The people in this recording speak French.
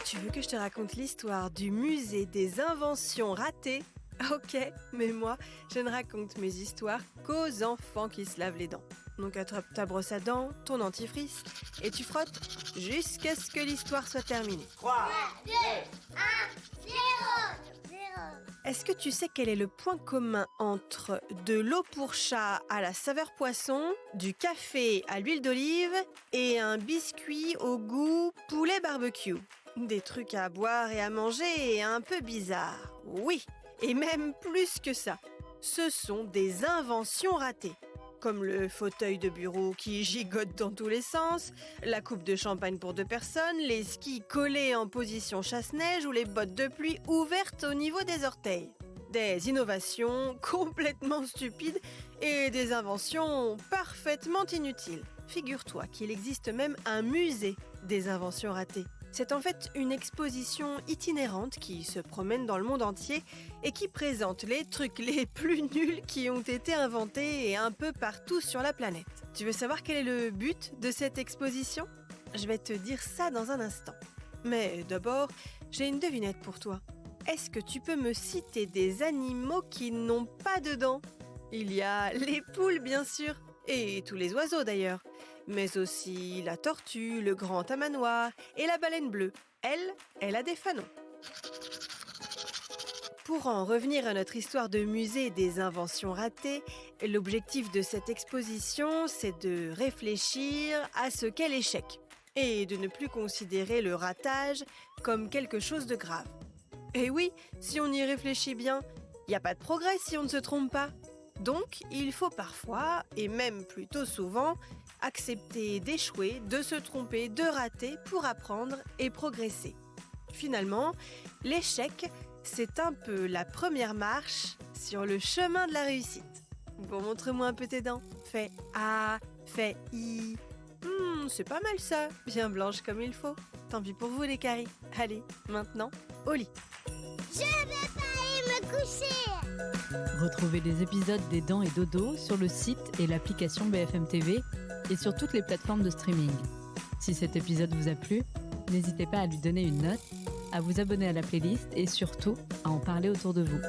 Tu veux que je te raconte l'histoire du musée des inventions ratées ? Ok, mais moi, je ne raconte mes histoires qu'aux enfants qui se lavent les dents. Donc attrape ta brosse à dents, ton dentifrice, et tu frottes jusqu'à ce que l'histoire soit terminée. 3, 2, 1, 0. Est-ce que tu sais quel est le point commun entre de l'eau pour chat à la saveur poisson, du café à l'huile d'olive et un biscuit au goût poulet barbecue ? Des trucs à boire et à manger et un peu bizarres. Oui, et même plus que ça. Ce sont des inventions ratées. Comme le fauteuil de bureau qui gigote dans tous les sens, la coupe de champagne pour 2 personnes, les skis collés en position chasse-neige ou les bottes de pluie ouvertes au niveau des orteils. Des innovations complètement stupides et des inventions parfaitement inutiles. Figure-toi qu'il existe même un musée des inventions ratées. C'est en fait une exposition itinérante qui se promène dans le monde entier et qui présente les trucs les plus nuls qui ont été inventés et un peu partout sur la planète. Tu veux savoir quel est le but de cette exposition ? Je vais te dire ça dans un instant. Mais d'abord, j'ai une devinette pour toi. Est-ce que tu peux me citer des animaux qui n'ont pas de dents ? Il y a les poules, bien sûr, et tous les oiseaux d'ailleurs. Mais aussi la tortue, le grand tamanoir et la baleine bleue. Elle a des fanons. Pour en revenir à notre histoire de musée des inventions ratées, l'objectif de cette exposition, c'est de réfléchir à ce qu'est l'échec et de ne plus considérer le ratage comme quelque chose de grave. Et oui, si on y réfléchit bien, il n'y a pas de progrès si on ne se trompe pas. Donc, il faut parfois, et même plutôt souvent, accepter d'échouer, de se tromper, de rater pour apprendre et progresser. Finalement, l'échec, c'est un peu la première marche sur le chemin de la réussite. Bon, montre-moi un peu tes dents. Fais A, fais I. C'est pas mal ça, bien blanche comme il faut. Tant pis pour vous les caries. Allez, maintenant, au lit. Je vais pas aller me coucher. Retrouvez les épisodes des Dents et Dodo sur le site et l'application BFM TV et sur toutes les plateformes de streaming. Si cet épisode vous a plu, n'hésitez pas à lui donner une note, à vous abonner à la playlist et surtout à en parler autour de vous.